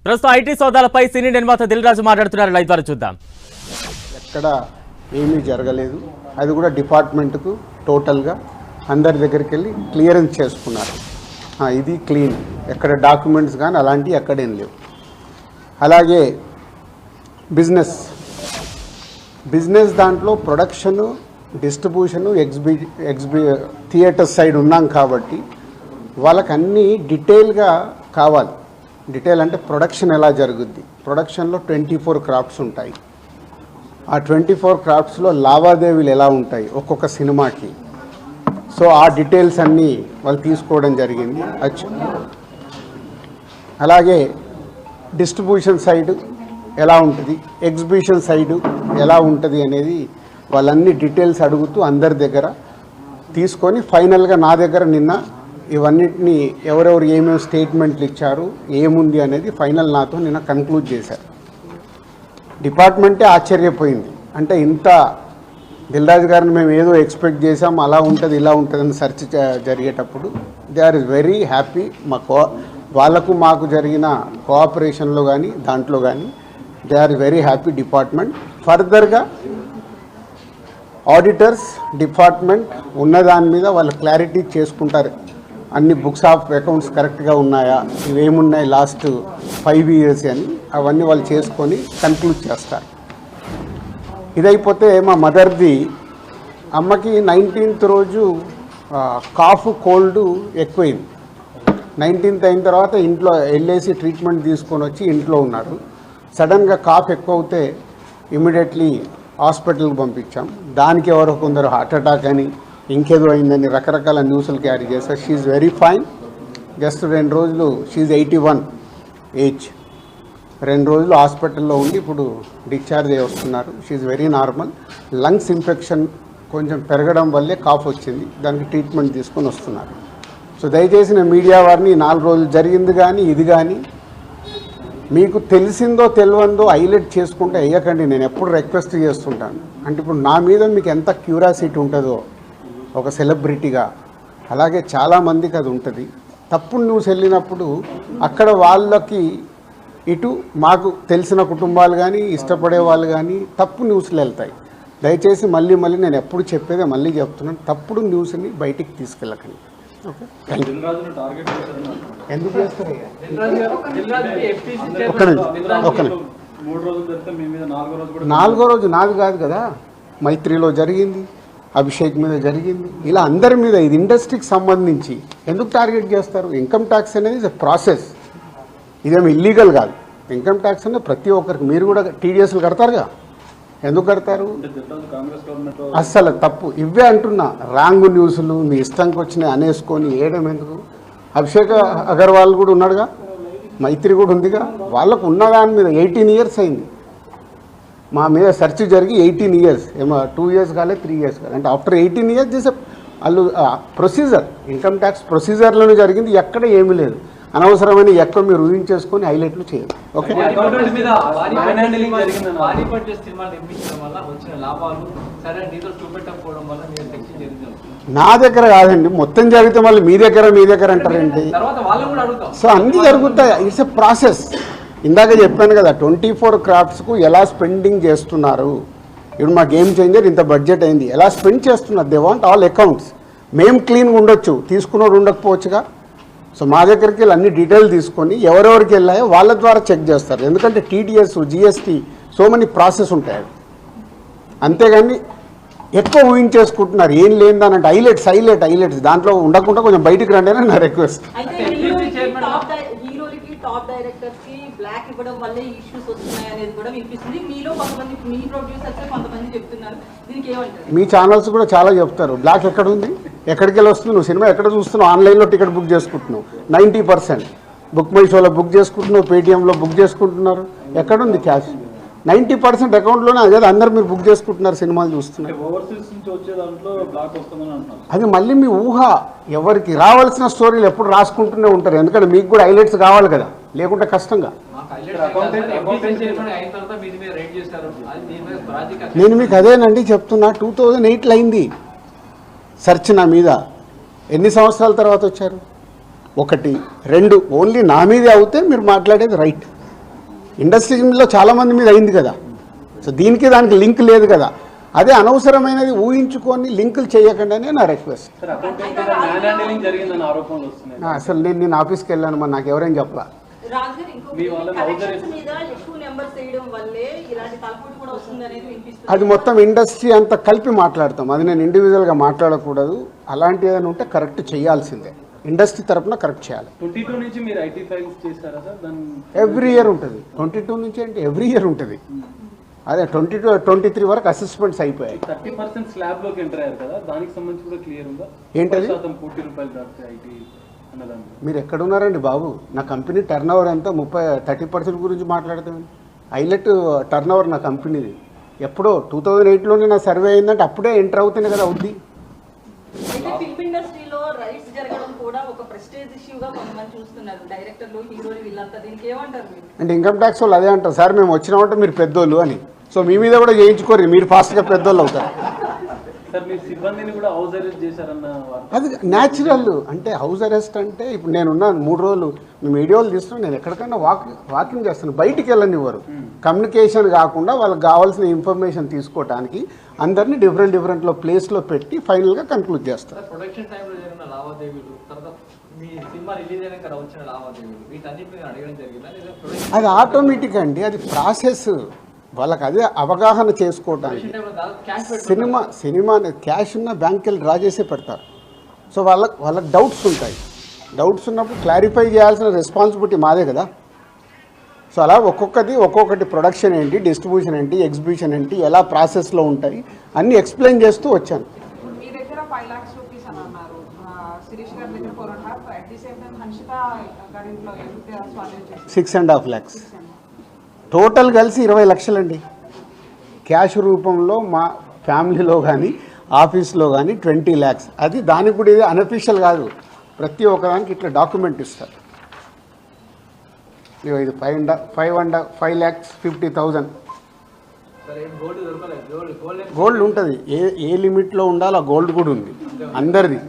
ప్రస్తుతం ఐటీ సోదాలపై సినీ నిర్మాత దిల్ రాజు మాట్లాడుతున్నారు. లైవ్ ద్వారా చూద్దాం. ఎక్కడ ఏమీ జరగలేదు, అది కూడా డిపార్ట్మెంట్కు టోటల్గా అందరి దగ్గరికి వెళ్ళి క్లియరెన్స్ చేసుకున్నారు. ఇది క్లీన్, ఎక్కడ డాక్యుమెంట్స్ కానీ అలాంటివి ఎక్కడేం లేవు. అలాగే బిజినెస్ దాంట్లో ప్రొడక్షను, డిస్ట్రిబ్యూషను, థియేటర్ సైడ్ ఉన్నాం కాబట్టి వాళ్ళకి అన్నీ డీటెయిల్గా కావాలి. డీటెయిల్ అంటే ప్రొడక్షన్ ఎలా జరుగుద్ది, ప్రొడక్షన్లో 24 క్రాఫ్ట్స్ ఉంటాయి. ఆ 24 క్రాఫ్ట్స్లో లావాదేవీలు ఎలా ఉంటాయి ఒక్కొక్క సినిమాకి. సో ఆ డీటెయిల్స్ అన్నీ వాళ్ళు తీసుకోవడం జరిగింది. అలాగే డిస్ట్రిబ్యూషన్ సైడ్ ఎలా ఉంటుంది, ఎగ్జిబిషన్ సైడు ఎలా ఉంటుంది అనేది వాళ్ళన్ని డీటెయిల్స్ అడుగుతూ అందరి దగ్గర తీసుకొని ఫైనల్గా నా దగ్గర నిన్న ఇవన్నిటిని ఎవరెవరు ఏమేమి స్టేట్మెంట్లు ఇచ్చారు, ఏముంది అనేది ఫైనల్ నాతో నిన్న కన్క్లూడ్ చేశారు. డిపార్ట్మెంటే ఆశ్చర్యపోయింది. అంటే ఇంత దిల్ రాజు గారిని మేము ఏదో ఎక్స్పెక్ట్ చేసాం, అలా ఉంటుంది ఇలా ఉంటుందని సెర్చ్ జరిగేటప్పుడు దే ఆర్ వెరీ హ్యాపీ. వాళ్ళకు మాకు జరిగిన కోఆపరేషన్లో కానీ దాంట్లో కానీ they are very happy department. ఫర్దర్గా ఆడిటర్స్ డిపార్ట్మెంట్ ఉన్నదాని మీద వాళ్ళు క్లారిటీ చేసుకుంటారు. అన్ని బుక్స్ ఆఫ్ అకౌంట్స్ కరెక్ట్గా ఉన్నాయా, ఇవేమున్నాయి లాస్ట్ 5 years అని అవన్నీ వాళ్ళు చేసుకొని కన్క్లూడ్ చేస్తారు. ఇదైపోతే మా మదర్ది, అమ్మకి 19th రోజు కాఫ్ కోల్డ్ ఎక్కువైంది. 19th అయిన తర్వాత ఇంట్లో వెళ్ళేసి ట్రీట్మెంట్ తీసుకొని వచ్చి ఇంట్లో ఉన్నారు. సడన్గా కాఫ్ ఎక్కువ అవుతే ఇమీడియట్లీ హాస్పిటల్కి పంపించాం. దానికి ఎవరో కొందరు హార్ట్ అటాక్ అని ఇంకేదో అయిందని రకరకాల న్యూస్లు క్యారీ చేస్తారు. She very fine. జస్ట్ 2 రోజులు, షీఈ్ 81 ఏజ్, 2 రోజులు హాస్పిటల్లో ఉండి ఇప్పుడు డిశ్చార్జ్ అయ్యి వస్తున్నారు. She's very normal. Lungs infection కొంచెం పెరగడం వల్లే కాఫ్ వచ్చింది, దానికి ట్రీట్మెంట్ తీసుకొని వస్తున్నారు. సో దయచేసి నేను మీడియా వారిని 4 రోజులు జరిగింది కానీ ఇది కానీ మీకు తెలిసిందో తెలియందో హైలైట్ చేసుకుంటే వేయకండి. నేను ఎప్పుడు రిక్వెస్ట్ చేస్తుంటాను. అంటే ఇప్పుడు నా మీద మీకు ఎంత క్యూరియాసిటీ ఉంటుందో ఒక సెలబ్రిటీగా, అలాగే చాలామందికి అది ఉంటుంది. తప్పుడు న్యూస్ వెళ్ళినప్పుడు అక్కడ వాళ్ళకి ఇటు మాకు తెలిసిన కుటుంబాలు కానీ ఇష్టపడే వాళ్ళు కానీ తప్పు న్యూస్లు వెళ్తాయి. దయచేసి మళ్ళీ నేను ఎప్పుడు చెప్పేదే మళ్ళీ చెప్తున్నాను, తప్పుడు న్యూస్ని బయటికి తీసుకెళ్ళకండి. ఓకే, ఎందుకు చేస్తారు? నాలుగో రోజు నాది కాదు కదా, మైత్రిలో జరిగింది, అభిషేక్ మీద జరిగింది, ఇలా అందరి మీద. ఇది ఇండస్ట్రీకి సంబంధించి ఎందుకు టార్గెట్ చేస్తారు? ఇన్కమ్ ట్యాక్స్ అనేది ఇస్ ఎ ప్రాసెస్, ఇదేమి ఇల్లీగల్ కాదు. ఇన్కమ్ ట్యాక్స్ అనేది ప్రతి ఒక్కరికి, మీరు కూడా టీడీఎస్లు కడతారుగా, ఎందుకు కడతారు? అస్సలు తప్పు. ఇవే అంటున్నా, రాంగ్ న్యూస్లు మీ ఇష్టంకి వచ్చినాయి అనేసుకొని వేయడం ఎందుకు? అభిషేక్ అగర్వాల్ కూడా ఉన్నాడుగా, మైత్రి కూడా ఉందిగా, వాళ్ళకు ఉన్నదాని మీద 18 years అయింది. మా మీద సెర్చ్ జరిగి 18 years, ఏమో 2 years కాలేదు, 3 years కాలేదు. అంటే ఆఫ్టర్ 18 years చేసే వాళ్ళు ప్రొసీజర్, ఇన్కమ్ ట్యాక్స్ ప్రొసీజర్లోనే జరిగింది, ఎక్కడ ఏమీ లేదు. అనవసరమైన ఎక్కడ మీరు ఊహించేసుకొని హైలైట్లు చేయాలి. ఓకే, నా దగ్గర కాదండి, మొత్తం జరిగితే మళ్ళీ మీ దగ్గర అంటారండి. సో అన్నీ జరుగుతాయి, ఇట్స్ ఎ ప్రాసెస్. ఇందాక చెప్పాను కదా, 24 క్రాఫ్ట్స్కు ఎలా స్పెండింగ్ చేస్తున్నారు. ఇప్పుడు మా గేమ్ చేంజర్ ఇంత బడ్జెట్ అయింది, ఎలా స్పెండ్ చేస్తున్నారు. They want all accounts. మేము క్లీన్గా ఉండొచ్చు, తీసుకున్నోడు ఉండకపోవచ్చుగా. సో మా దగ్గరికి వెళ్ళి అన్ని డీటెయిల్ తీసుకొని ఎవరెవరికి వెళ్ళాయో వాళ్ళ ద్వారా చెక్ చేస్తారు. ఎందుకంటే TDS, GST, so many process ఉంటాయి. అంతేగాని ఎక్కువ ఊహించేసుకుంటున్నారు, ఏం లేనిదానంటే హైలైట్స్ దాంట్లో ఉండకుండా కొంచెం బయటికి రండి అని నా రిక్వెస్ట్. టాప్ డైరెక్టర్స్ కి బ్లాక్ ఇవ్వడం వల్లే ఇష్యూస్ వస్తున్నాయి అనేది కూడా వినిపిస్తుంది. మీలో కొంతమంది, మీ ప్రొడ్యూసర్స్ కొంతమంది చెప్తున్నారు, దీనికి ఏమంటారు? మీ ఛానల్స్ కూడా చాలా చెప్తారు, బ్లాక్ ఎక్కడ ఉంది, ఎక్కడికి వెళ్ళి వస్తుంది, నువ్వు సినిమా ఎక్కడ చూస్తున్నావు, ఆన్లైన్లో టికెట్ బుక్ చేసుకుంటున్నావు, 90% బుక్ మై షోలో బుక్ చేసుకుంటున్నావు, పేటీఎంలో బుక్ చేసుకుంటున్నారు, ఎక్కడుంది క్యాష్? 90% అకౌంట్లోనే. అదే అందరు మీరు బుక్ చేసుకుంటున్నారు, సినిమాలు చూస్తున్నారు. అది మళ్ళీ మీ ఊహ. ఎవరికి రావాల్సిన స్టోరీలు ఎప్పుడు రాసుకుంటూనే ఉంటారు, ఎందుకంటే మీకు కూడా హైలైట్స్ కావాలి కదా, లేకుంటే కష్టంగా. నేను మీకు అదేనండి చెప్తున్నా, 2008లో అయింది సెర్చ్ నా మీద. ఎన్ని సంవత్సరాల తర్వాత వచ్చారు? 1, 2 ఓన్లీ నా మీదే అవుతే మీరు మాట్లాడేది రైట్. ఇండస్ట్రీలో చాలామంది మీద అయింది కదా. సో దీనికి దానికి లింక్ లేదు కదా. అదే అనవసరమైనది ఊహించుకొని లింకులు చేయకండి అని నా రిక్వెస్ట్. అసలు నేను ఆఫీస్కి వెళ్ళాను, మరి నాకు ఎవరైనా చెప్పలా. అది మొత్తం ఇండస్ట్రీ అంతా కలిపి మాట్లాడతాం, అది నేను ఇండివిజువల్గా మాట్లాడకూడదు. అలాంటి ఏదైనా ఉంటే కరెక్ట్ చేయాల్సిందే, ఇండస్ట్రీ తరఫున కరెక్ట్ చేయాలి. 22 నుంచి మీరు ఐటీ ఫైల్స్ చేశారా సార్? ఎవ్రీ ఇయర్ ఉంటుంది. 22 నుంచి అంటే ఎవ్రీ ఇయర్ ఉంటుంది. అదే 22-23 వరకు అసెస్మెంట్స్ అయిపోయాయి. 30% స్లాబ్ లోకి ఎంటర్ అయ్యారు కదా, దానికి సంబంధించి కూడా క్లియర్ ఉందా? ఏంటది? ₹1 దాటితే ఐటీ అన్నదాన్ని మీరు ఎక్కడున్నారండి బాబు? నా కంపెనీ టర్న్ ఓవర్ ఎంత 30% గురించి మాట్లాడతాం. హైలైట్ టర్న్ ఓవర్ నా కంపెనీది. ఎప్పుడో 2008లోనే నా సర్వే అయిందంటే అప్పుడే ఎంటర్ అవుతుంది కదా అవుద్ది. ఫిల్మ్ ఇండస్ట్రీలో రైట్స్ జరగడం కూడా ఒక ప్రెస్టేజ్ ఇష్యూగా కొంతమంది చూస్తున్నారు, డైరెక్టర్లు, హీరోలు, వీళ్ళంతా. దీనికి ఏమంటారు మీరు? అంటే ఇన్కమ్ ట్యాక్స్ వాళ్ళు అదే అంటారు, సార్ మేము వచ్చినామంటే మీరు పెద్దోళ్ళు అని. సో మీ మీద కూడా చేయించుకోరు, మీరు ఫాస్ట్గా పెద్దోళ్ళు అవుతారు. సార్ మీ సిబ్బందిని కూడా హౌస్ అరెస్ట్ చేశారన్న అది న్యాచురల్. అంటే హౌస్ అరెస్ట్ అంటే ఇప్పుడు నేనున్నాను 3 రోజులు, మేము వీడియోలు తీస్తున్నాం, నేను ఎక్కడికైనా వాకింగ్ చేస్తాను, బయటికి వెళ్ళనివ్వరు. కమ్యూనికేషన్ కాకుండా వాళ్ళకి కావాల్సిన ఇన్ఫర్మేషన్ తీసుకోవడానికి అందరినీ డిఫరెంట్లో ప్లేస్లో పెట్టి ఫైనల్గా కన్క్లూడ్ చేస్తారు. ప్రొడక్షన్ టైంలో జరిగిన లావాదేవీలు, తర్వాత మీ సినిమా రిలీజ్ అయినాక వచ్చిన లావాదేవీలు, వీటన్నిటిని అడగడం జరిగిందా? అది ఆటోమేటిక్ అండి, అది ప్రాసెస్. వాళ్ళకి అదే అవగాహన చేసుకోవడానికి. సినిమా క్యాష్ ఉన్న బ్యాంక్కి వెళ్ళి డ్రా చేసే పెడతారు. సో వాళ్ళకి డౌట్స్ ఉంటాయి. డౌట్స్ ఉన్నప్పుడు క్లారిఫై చేయాల్సిన రెస్పాన్సిబిలిటీ మాదే కదా. సో అలా ఒక్కొక్కటి ప్రొడక్షన్ ఏంటి, డిస్ట్రిబ్యూషన్ ఏంటి, ఎగ్జిబిషన్ ఏంటి, ఎలా ప్రాసెస్లో ఉంటాయి అన్నీ ఎక్స్ప్లెయిన్ చేస్తూ వచ్చాను. మీ దగ్గర 5 lakhs రూపీస్ అని అన్నారు, శిరీష్ గారి దగ్గర 4.5, at the same time Hanshita గారింట్లో 6.5 lakhs. టోటల్ కలిసి 20 లక్షలండి. క్యాష్ రూపంలో మా ఫ్యామిలీలో కానీ ఆఫీస్లో కానీ 20 lakhs. అది దానికి కూడా ఇది అన్అఫీషియల్ కాదు, ప్రతి ఒక్కదానికి ఇట్లా డాక్యుమెంట్ ఇస్తారు. ఇది 5,50,000 గోల్డ్ ఉంటుంది. ఏ లిమిట్లో ఉండాలో ఆ గోల్డ్ కూడా ఉంది అందరిది.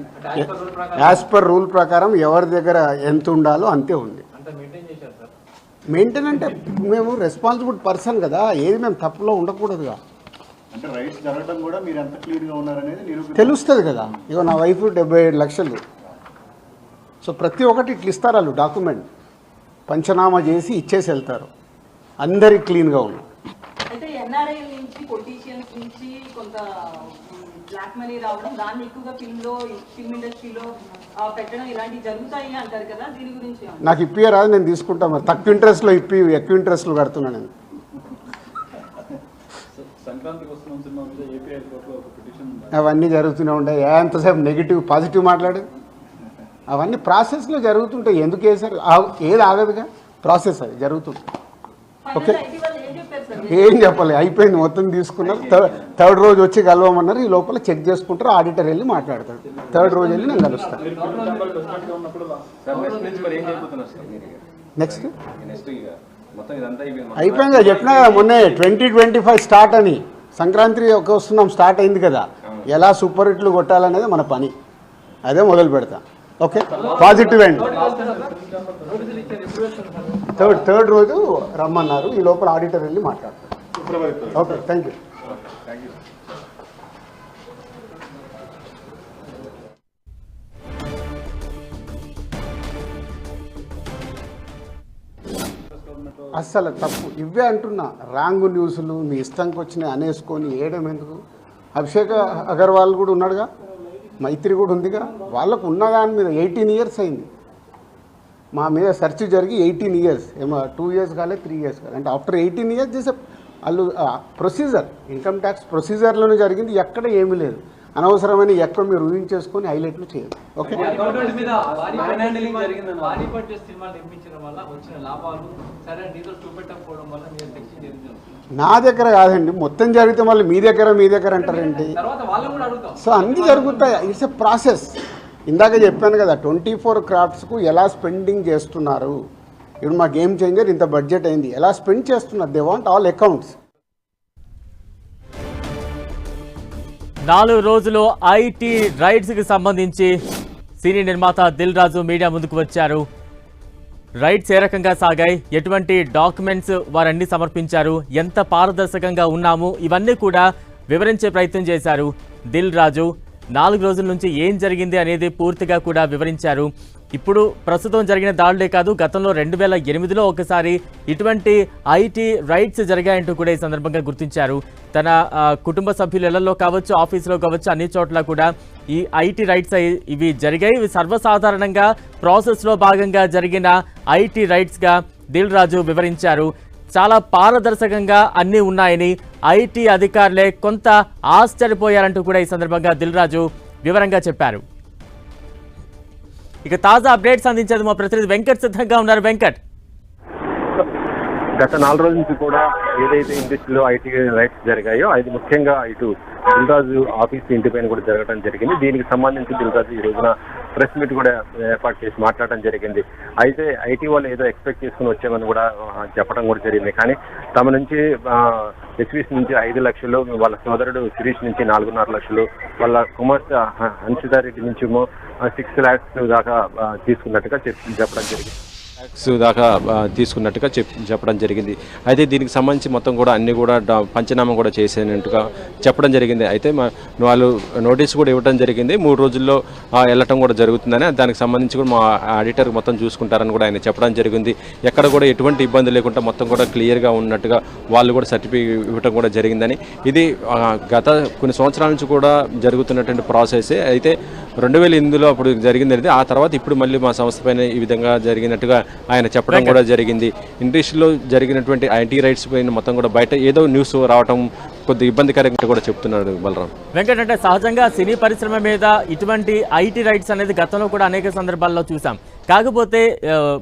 యాజ్ పర్ రూల్ ప్రకారం ఎవరి దగ్గర ఎంత ఉండాలో అంతే ఉంది. మెయింటైన్ అంటే మేము రెస్పాన్సిబుల్ పర్సన్ కదా, ఏది మేము తప్పులో ఉండకూడదుగా. అంటే రైట్స్ జరగడం కూడా మీరు ఎంత క్లియర్గా ఉన్నారనేది తెలుస్తుంది కదా. ఇగో నా వైఫ్ 77 లక్షలు. సో ప్రతి ఒక్కటి ఇట్లా ఇస్తారు వాళ్ళు, డాక్యుమెంట్ పంచనామా చేసి ఇచ్చేసి వెళ్తారు. అందరికి క్లీన్గా ఉన్నాయి. అయితే ఎన్ఆర్ఐ నుంచి, పొలిటీషియన్స్ నుంచి కొంత బ్లాక్ మనీ రావడం, దాన్ని ఎక్కువగా ఫిల్మ్ ఇండస్ట్రీలో పెట్టడం, ఇలాంటివి జరుగుతాయి అంటారు కదా, దీని గురించి? నాకు ఇప్పి రాదు, నేను తీసుకుంటా. మరి తక్కువ ఇంట్రెస్ట్లో ఎక్కువ ఇంట్రెస్ట్లో కడుతున్నాను నేను. అవన్నీ జరుగుతూనే ఉంటాయి. ఎంతసేపు నెగిటివ్ పాజిటివ్ మాట్లాడేది, అవన్నీ ప్రాసెస్లో జరుగుతుంటాయి. ఎందుకు వేసారు? ఏది ఆగదుగా, ప్రాసెస్ అది జరుగుతుంది. ఓకే, ఏం చెప్పాలి, అయిపోయింది, మొత్తం తీసుకున్నారు. థర్డ్ రోజు వచ్చి కలవమన్నారు. ఈ లోపల చెక్ చేసుకుంటారు, ఆడిటర్ వెళ్ళి మాట్లాడతాడు. థర్డ్ రోజు వెళ్ళి నేను కలుస్తాను. నెక్స్ట్ అయిపోయింది చెప్పినా కదా మొన్నే 2025 స్టార్ట్ అని. సంక్రాంతి వస్తున్నాం, స్టార్ట్ అయింది కదా. ఎలా సూపర్ హిట్లు కొట్టాలనేది మన పని, అదే మొదలు పెడతాం. ఓకే, పాజిటివ్ అండ్ థర్డ్ రోజు రమ్మన్నారు. ఈ లోపల ఆడిటర్ వెళ్ళి మాట్లాడతారు. Okay, thank you. అస్సలు తప్పు ఇవే అంటున్నా. రాంగ్ న్యూస్లు మీ ఇష్టంకి వచ్చినాయి అనేసుకొని వేయడం ఎందుకు? అభిషేక్ అగర్వాల్ కూడా ఉన్నాడుగా, మైత్రి కూడా ఉందిగా. వాళ్ళకు ఉన్నదాని మీద 18 years అయింది. మా మీద సెర్చ్ జరిగి 18 years, ఏమో 2 years కాలేదు, 3 years కాలేదు. అంటే ఆఫ్టర్ 18 years చేసే వాళ్ళు ప్రొసీజర్, ఇన్కమ్ ట్యాక్స్ ప్రొసీజర్లోనే జరిగింది. ఎక్కడ ఏమీ లేదు. అనవసరమైన ఎక్కువ మీరు ఊహించేసుకొని హైలైట్లు చేయదు. ఓకే, నా దగ్గర కాదండి, మొత్తం జరిగితే మళ్ళీ మీ దగ్గర అంటారేంటి? సో అన్నీ జరుగుతాయి. It's a process. ఇందాక చెప్పాను కదా, 24 craftsకు ఎలా స్పెండింగ్ చేస్తున్నారు. ఇప్పుడు మా గేమ్ చేంజర్ ఇంత బడ్జెట్ అయింది, ఎలా స్పెండ్ చేస్తున్నారు. They want all accounts. 4 రోజులు ఐటీ రైట్స్కి సంబంధించి సినీ నిర్మాత దిల్ రాజు మీడియా ముందుకు వచ్చారు. రైట్స్ ఏ రకంగా సాగాయి, ఎటువంటి డాక్యుమెంట్స్ వారన్నీ సమర్పించారు, ఎంత పారదర్శకంగా ఉన్నాము, ఇవన్నీ కూడా వివరించే ప్రయత్నం చేశారు దిల్ రాజు. 4 రోజుల నుంచి ఏం జరిగింది అనేది పూర్తిగా కూడా వివరించారు. ఇప్పుడు ప్రస్తుతం జరిగిన దాడులే కాదు, గతంలో 2008లో ఒకసారి ఇటువంటి ఐటీ రైట్స్ జరిగాయంటూ కూడా ఈ సందర్భంగా గుర్తించారు. తన కుటుంబ సభ్యుల ఇళ్లలో కావచ్చు, ఆఫీసులో కావచ్చు, అన్ని చోట్ల కూడా ఈ ఐటీ రైట్స్ ఇవి జరిగాయి. ఇవి సర్వసాధారణంగా ప్రాసెస్లో భాగంగా జరిగిన ఐటీ రైట్స్గా దిల్ రాజు వివరించారు. చాలా పారదర్శకంగా అన్నీ ఉన్నాయని ఐటీ అధికారులే కొంత ఆశ్చర్యపోయారంటూ కూడా ఈ సందర్భంగా దిల్ రాజు వివరంగా చెప్పారు. ఇక తాజా అప్డేట్స్ అందించేది మా ప్రతినిధి వెంకట్ సిద్ధంగా ఉన్నారు. వెంకట్, గత 4 రోజుల నుంచి కూడా ఏదైతే ఇండస్ట్రీలో ఐటీ రైట్స్ జరిగాయో అది ముఖ్యంగా ఇటు దిల్ రాజు ఆఫీస్ ఇంటి పైన కూడా జరగడం జరిగింది. దీనికి సంబంధించి దిల్ రాజు ఈ రోజున ప్రెస్ మీట్ కూడా ఏర్పాటు చేసి మాట్లాడడం జరిగింది. అయితే ఐటీ వాళ్ళు ఏదో ఎక్స్పెక్ట్ చేసుకుని వచ్చామని కూడా చెప్పడం కూడా జరిగింది. కానీ తమ నుంచి ఎస్వీస్ నుంచి 5 లక్షలు, వాళ్ళ సోదరుడు శిరీష్ నుంచి 4.5 లక్షలు, వాళ్ళ కుమార్తె హన్షితారెడ్డి నుంచి 6 lakhs దాకా తీసుకున్నట్టుగా చెప్పడం జరిగింది. చెప్పడం జరిగింది. అయితే దీనికి సంబంధించి మొత్తం కూడా అన్ని కూడా పంచనామా కూడా చేసేనట్టుగా చెప్పడం జరిగింది. అయితే వాళ్ళు నోటీస్ కూడా ఇవ్వడం జరిగింది. 3 రోజుల్లో వెళ్ళటం కూడా జరుగుతుందని, దానికి సంబంధించి కూడా మా ఆడిటర్ మొత్తం చూసుకుంటారని కూడా ఆయన చెప్పడం జరిగింది. ఎక్కడ కూడా ఎటువంటి ఇబ్బంది లేకుండా మొత్తం కూడా క్లియర్గా ఉన్నట్టుగా వాళ్ళు కూడా సర్టిఫికేట్ ఇవ్వడం కూడా జరిగిందని. ఇది గత కొన్ని సంవత్సరాల నుంచి కూడా జరుగుతున్నటువంటి ప్రాసెస్. అయితే 2008లో అప్పుడు జరిగింది. ఆ తర్వాత ఇప్పుడు మళ్ళీ మా సంస్థ పైన ఈ విధంగా జరిగినట్టుగా ఆయన చెప్పడం కూడా జరిగింది. ఇండస్ట్రీలో జరిగినటువంటి ఐటీ రైట్స్ పైన మొత్తం కూడా బయట ఏదో న్యూస్ రావడం కొద్దిగా ఇబ్బందికరంగా కూడా చెప్తున్నారు బలరాం. వెంకట్, అంటే సహజంగా సినీ పరిశ్రమ మీద ఇటువంటి ఐటీ రైట్స్ అనేది గతంలో కూడా అనేక సందర్భాల్లో చూసాం. కాకపోతే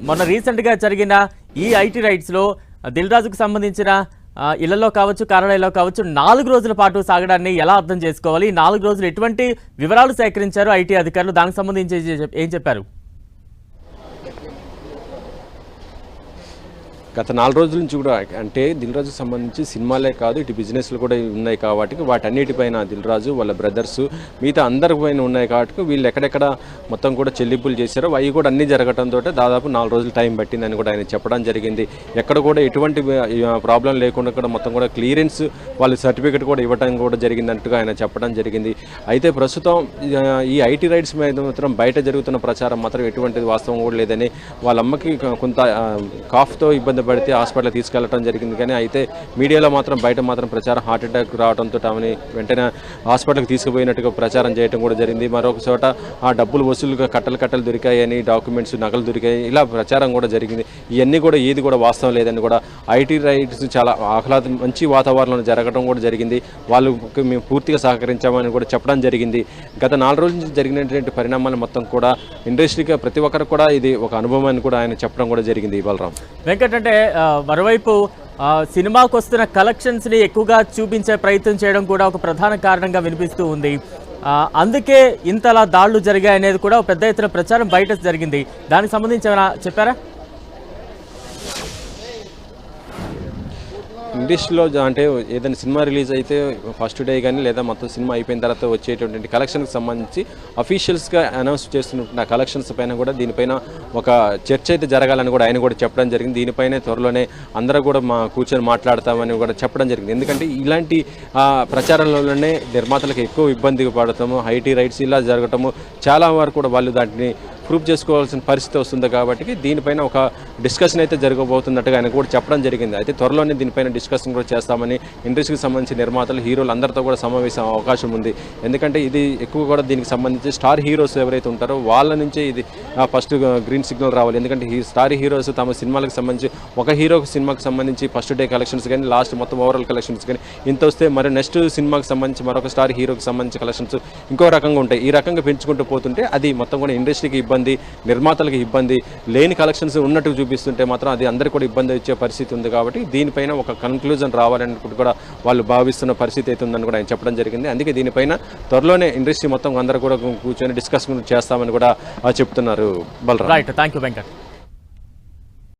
మొన్న రీసెంట్గా జరిగిన ఈ ఐటీ రైట్స్లో దిల్ రాజుకు సంబంధించిన ఇళ్లలో కావచ్చు, కార్యాలయాల్లో కావచ్చు 4 రోజుల పాటు సాగడాన్ని ఎలా అర్థం చేసుకోవాలి? 4 రోజులు ఎటువంటి వివరాలు సేకరించారు ఐటీ అధికారులు? దానికి సంబంధించి ఏం చెప్పారు? గత 4 రోజుల నుంచి కూడా అంటే దిల్ రాజుకు సంబంధించి సినిమాలే కాదు, ఇటు బిజినెస్లు కూడా ఉన్నాయి కాబట్టి వాటన్నిటిపైన దిల్ రాజు వాళ్ళ బ్రదర్స్ మిగతా అందరిపైన ఉన్నాయి కాబట్టి వీళ్ళు ఎక్కడెక్కడ మొత్తం కూడా చెల్లింపులు చేశారో అవి కూడా అన్ని జరగడంతో దాదాపు 4 రోజులు టైం పట్టిందని కూడా ఆయన చెప్పడం జరిగింది. ఎక్కడ కూడా ఎటువంటి ప్రాబ్లం లేకుండా కూడా మొత్తం కూడా క్లియరెన్స్ వాళ్ళు సర్టిఫికేట్ కూడా ఇవ్వడం కూడా జరిగిందంటుగా ఆయన చెప్పడం జరిగింది. అయితే ప్రస్తుతం ఈ ఐటీ రైట్స్ మీద మాత్రం బయట జరుగుతున్న ప్రచారం మాత్రం ఎటువంటిది వాస్తవం కూడా లేదని, వాళ్ళ అమ్మకి కొంత కాఫ్తో ఇబ్బంది పడితే హాస్పిటల్ తీసుకెళ్లడం జరిగింది. కానీ అయితే మీడియాలో మాత్రం బయట మాత్రం ప్రచారం హార్ట్ అటాక్ రావడంతో ఆమెని వెంటనే హాస్పిటల్కి తీసుకుపోయినట్టుగా ప్రచారం చేయడం కూడా జరిగింది. మరొక చోట ఆ డబ్బులు వసూలుగా కట్టలు దొరికాయని, డాక్యుమెంట్స్ నగలు దొరికాయి, ఇలా ప్రచారం కూడా జరిగింది. ఇవన్నీ కూడా ఏది కూడా వాస్తవం లేదని కూడా ఐటీ రైట్స్ చాలా మంచి వాతావరణంలో జరగడం కూడా జరిగింది. వాళ్ళు మేము పూర్తిగా సహకరించామని కూడా చెప్పడం జరిగింది. గత 4 రోజుల నుంచి జరిగినటువంటి పరిణామాలు మొత్తం కూడా ఇండస్ట్రీగా ప్రతి ఒక్కరు కూడా ఇది ఒక అనుభవం అని కూడా ఆయన చెప్పడం కూడా జరిగింది. బలరాం, వెంకట్, అంటే మరోవైపు సినిమాకు వస్తున్న కలెక్షన్స్ని ఎక్కువగా చూపించే ప్రయత్నం చేయడం కూడా ఒక ప్రధాన కారణంగా వినిపిస్తూ ఉంది. అందుకే ఇంతలా దాడులు జరిగాయనేది కూడా పెద్ద ఎత్తున ప్రచారం బయట జరిగింది. దానికి సంబంధించి ఏమైనా చెప్పారా? ఇండస్ట్రీలో అంటే ఏదైనా సినిమా రిలీజ్ అయితే ఫస్ట్ డే కానీ లేదా మొత్తం సినిమా అయిపోయిన తర్వాత వచ్చేటువంటి కలెక్షన్కి సంబంధించి అఫీషియల్స్గా అనౌన్స్ చేస్తున్న కలెక్షన్స్ పైన కూడా దీనిపైన ఒక చర్చ అయితే జరగాలని కూడా ఆయన కూడా చెప్పడం జరిగింది. దీనిపైనే త్వరలోనే అందరూ కూడా కూర్చొని మాట్లాడతామని కూడా చెప్పడం జరిగింది. ఎందుకంటే ఇలాంటి ప్రచారంలోనే నిర్మాతలకు ఎక్కువ ఇబ్బంది పడతాము, ఐటీ రైట్స్ ఇలా జరగటము చాలా వరకు కూడా వాళ్ళు దాటిని ప్రూవ్ చేసుకోవాల్సిన పరిస్థితి వస్తుంది. కాబట్టి దీనిపైన ఒక డిస్కషన్ అయితే జరగబోతున్నట్టుగా ఆయన కూడా చెప్పడం జరిగింది. అయితే త్వరలోనే దీనిపైన డిస్కషన్ కూడా చేస్తామని ఇండస్ట్రీకి సంబంధించి నిర్మాతలు, హీరోలు అందరితో కూడా సమావేశం అవకాశం ఉంది. ఎందుకంటే ఇది ఎక్కువ కూడా దీనికి సంబంధించి స్టార్ హీరోస్ ఎవరైతే ఉంటారో వాళ్ళ నుంచే ఇది ఫస్ట్ గ్రీన్ సిగ్నల్ రావాలి. ఎందుకంటే ఈ స్టార్ హీరోస్ తమ సినిమాలకు సంబంధించి ఒక హీరోకి సినిమాకి సంబంధించి ఫస్ట్ డే కలెక్షన్స్ కానీ లాస్ట్ మొత్తం ఓవరాల్ కలెక్షన్స్ కానీ ఇంత వస్తే మరి నెక్స్ట్ సినిమాకి సంబంధించి మరొక స్టార్ హీరోకి సంబంధించి కలెక్షన్స్ ఇంకో రకంగా ఉంటాయి. ఈ రకంగా పెంచుకుంటూ పోతుంటే అది మొత్తం కూడా ఇండస్ట్రీకి ఇబ్బంది, నిర్మాతలకు ఇబ్బంది, లేని కలెక్షన్స్ ఉన్నట్టు చూపిస్తుంటే మాత్రం అది అందరికీ కూడా ఇబ్బంది వచ్చే పరిస్థితి ఉంది. కాబట్టి దీనిపైన ఒక కన్క్లూజన్ రావాలని కూడా వాళ్ళు భావిస్తున్న పరిస్థితి అయితే ఉందని కూడా ఆయన చెప్పడం జరిగింది. అందుకే దీనిపైన త్వరలోనే ఇండస్ట్రీ మొత్తం అందరూ కూడా కూర్చొని డిస్కషన్ చేస్తామని కూడా చెప్తున్నారు. Balaram. Right, thank you Venkat.